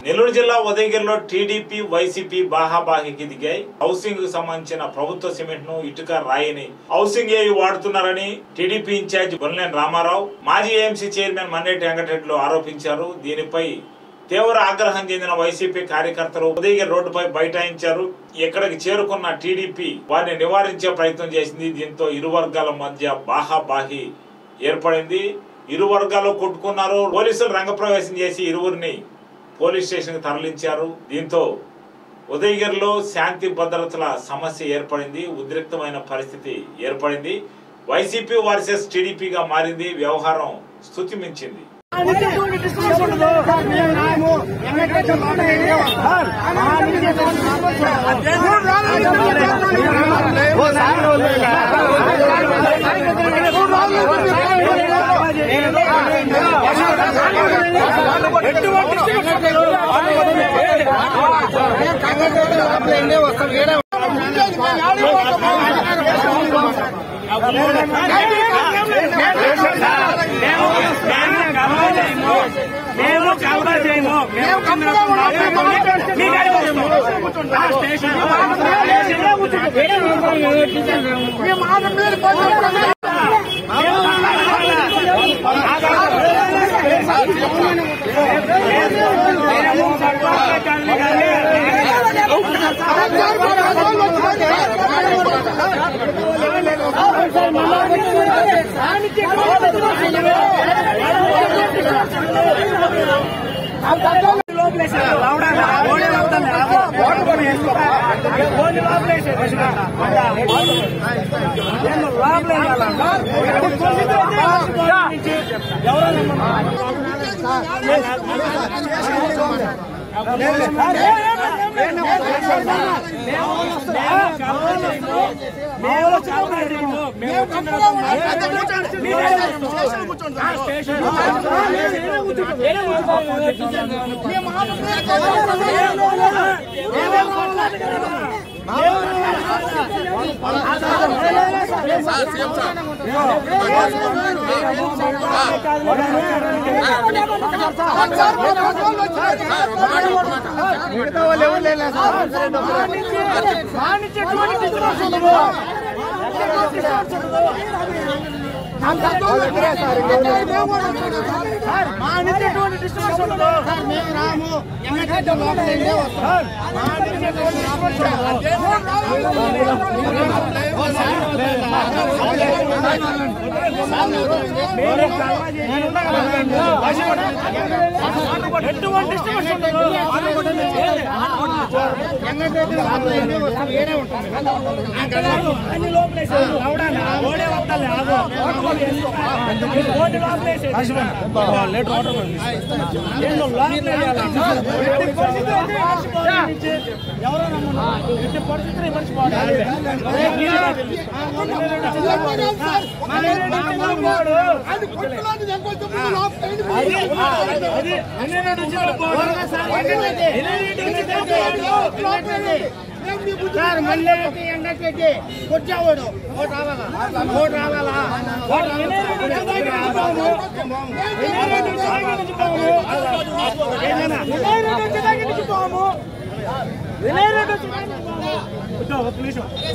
నెల్లూరు జిల్లా ఉదయగిరిలో TDP YCP బాహాబాహికి దిగాయి. Housing కు సంబంధించిన ప్రభుత్వ సిమెంట్ ను ఇటుక రాయిని హౌసింగ్ ఏవి వాడుతున్నారని టీడీపీ ఇన్ఛార్జి బొల్లేని రామారావు, మాజీ ఏఎంసీ చైర్మన్ మన్నేటి వెంకటరెడ్డిలు ఆరోపించారు. దీనిపై తీవ్ర ఆగ్రహం చెందిన వైసీపీ కార్యకర్తలు ఉదయగిరి రోడ్డుపై బైఠాయించారు. ఇక్కడికి చేరుకున్న టీడీపీ వారిని నివారించే ప్రయత్నం చేసింది. దీంతో ఇరు వర్గాల మధ్య బాహాబాహి ఏర్పడింది. ఇరు వర్గాలు కొట్టుకున్నారు. పోలీసులు రంగప్రవేశం చేసి ఇరువురిని పోలీస్ స్టేషన్ కు తరలించారు. దీంతో ఉదయగిరిలో శాంతి భద్రతల సమస్య ఏర్పడింది. ఉద్రిక్తమైన పరిస్థితి ఏర్పడింది. వైసీపీ వర్సెస్ టీడీపీగా మారింది. వ్యవహారం స్థుతి మించింది.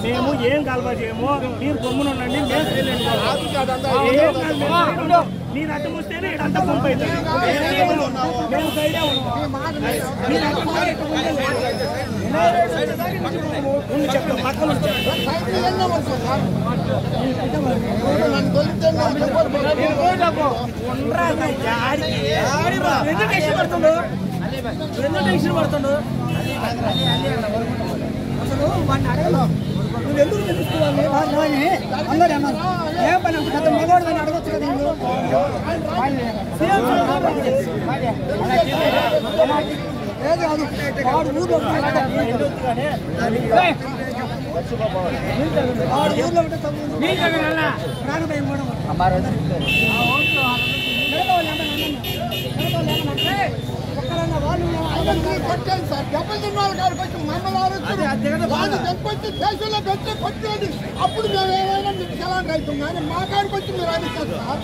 మేము ఏం కలవ చేయము, మీరు గమ్మున ఉండండి. మీరు అడ్డు మూస్తేనే ఇదంతా పంపు అవుతుంది. మేము సైడే చెప్తాం పక్కన పడుతుండు అసలు వాడిని అడగలు. నువ్వు ఎందుకు తెలుసుకోవాలి? అందరూ అన్నారు ఏ పని అంత పెద్ద మగవాడు అని అడగచ్చు కదా. ఏది కాదు వాడు ఊర్లో ఊర్లో ఉంటే ప్రాణభయం కూడా కొట్టాను సార్. దెబ్బతిన్న వాళ్ళ కాడికి వచ్చి మమ్మల్ని వాళ్ళు దెబ్బొచ్చి దేశంలో పెట్టి కొట్టేది. అప్పుడు మేము ఏమైనా మీకు చలాన్ రైతాం కానీ మా కాడికి వచ్చి మీరు అడిగారు సార్.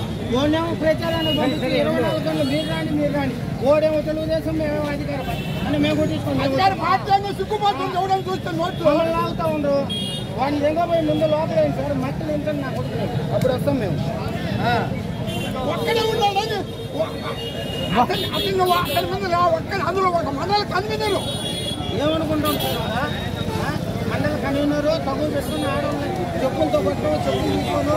ప్రచారాన్ని 24 గంటలు మీరు రాండి ఓడేమో తెలుగుదేశం మేమేమో అధికారం అంటే మేము కొట్టించుకుంటాం పార్టీ సిగ్గుపడుతుంది ఎవడని చూస్తే నోట్లు లాగుతూ ఉండరు వాడిని దగ్గర పోయి ముందు లోపలేండి సార్ మట్టి నించండి నాకు అప్పుడు వస్తాం మేము ఒక్కడే ఉన్నాడని అక్కడి మీద ఒక్కడే అందులో ఒక మండల కన్వీనరు ఏమనుకుంటాం మండల కన్వీనరు తగులు పెట్టుకుని ఆడవాళ్ళు చెప్పులతో పట్టు చెప్పులు తీసుకోను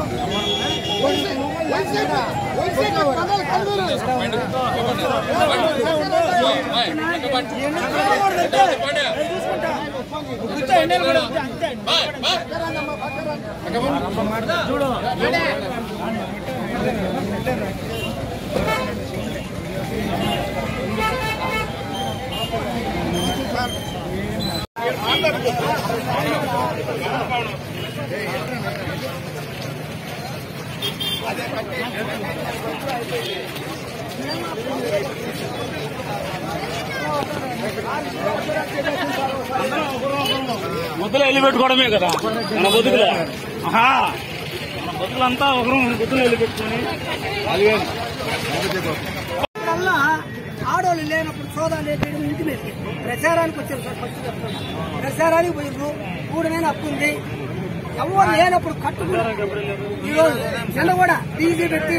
మండల కన్వీనరు ముద్దులు వెళ్ళి పెట్టుకోవడమే కదా మన బతుకులే మన బతుకులంతా ఒకరు ముద్దులు వెళ్ళి పెట్టుకుని ఆడవాళ్ళు లేనప్పుడు సోదాలు ఇంటి మీద ప్రచారానికి వచ్చారు సార్ ఫస్ట్ చెప్తాను ప్రచారానికి పోయిర్రు కూడనైనా అప్పు ఉంది ఎవరు లేనప్పుడు కట్టుకున్నారు ఈరోజు నిన్న కూడా డీజీ పెట్టి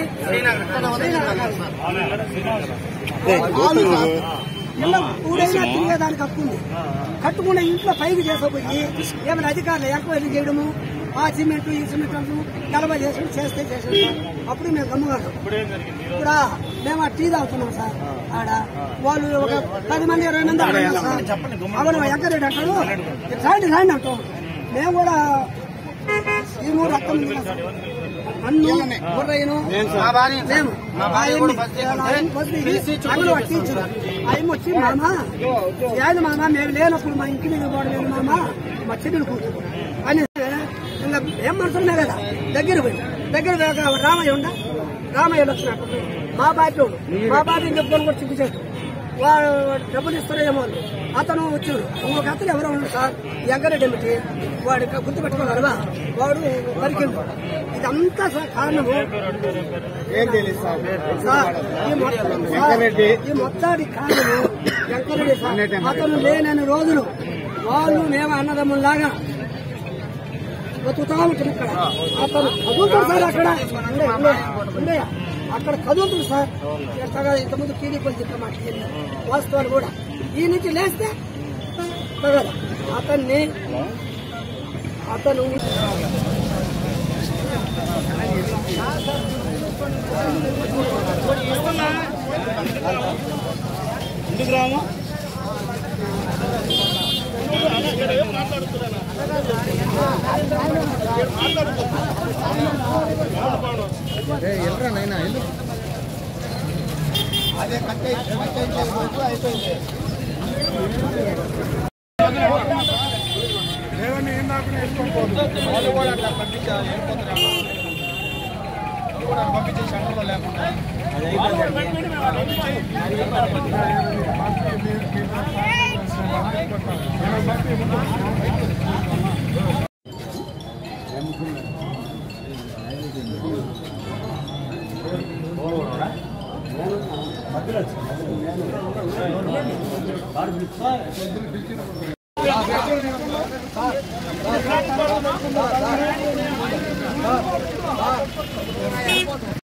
నిన్న కూడైనా తిరిగేదానికి అప్పు ఉంది కట్టుకున్న ఇంట్లో పైకి చేసుకోపోయి ఏమైనా అధికారులు ఎంక్వైరీ చేయడము ఆ సిమెంట్ ఈ సిమెంట్ అంటూ గలబ చేసుకుని చేస్తే చేసాం సార్ అప్పుడు మేము గమ్ముగారు ఇప్పుడు మేము ఆ టీ తాగుతున్నాం సార్ ఆడ వాళ్ళు ఒక 10 మంది 20 మంది అడిగారు సార్ అవును ఎక్కరేడు అంటారు రాండి రాండి అంటాం మేము కూడా ఈ మూడు రక్తం నన్ను బుర్రయ్యను మేము అమలు పట్టించారు ఆయన వచ్చి మామ ఏది మామ మేము లేనప్పుడు మా ఇంటి మీద పోవడం మామ మా చెల్లెలు కూతురు అని ఇంకా ఏం మనసున్నా కదా దగ్గర పోయి రామయ్య వచ్చినట్టు మా బాధ్యుడు చెప్పుకొని కూడా చూపించాడు వాడు డబ్బులు ఇస్తారేమో అతను వచ్చాడు ఇంకొక అతను ఎవరో ఉన్నాడు సార్ ఎంకరెడ్డి ఏమిటి వాడు గుర్తుపెట్టుకోగలవా వాడు పరికిండు ఇదంతా సార్ కారణము సార్ ఈ మొత్తానికి కారణము ఎంకరెడ్డి సార్ అతను లేనని రోజులు వాళ్ళు మేము అన్నదమ్ముల్లాగా బతుకుతా ఉంటుంది ఇక్కడ అతను చదువుతాడు సార్ అక్కడ ఉండయా అక్కడ చదువుతుంది సార్ చేస్తాగా ఇంతకుముందు టీడీపీ చెప్పే మాట్లాడి వాస్తవాలు కూడా ఈ నుంచి లేస్తే తగదు అతను ఎందుకు రాము అదే కట్టే అయిపోయింది లేదని ఏం దాకా వేసుకోకపోదు వాళ్ళు కూడా అట్లా పంపించాలి పంపించే సెంటర్లో లేకుండా మధ్యలో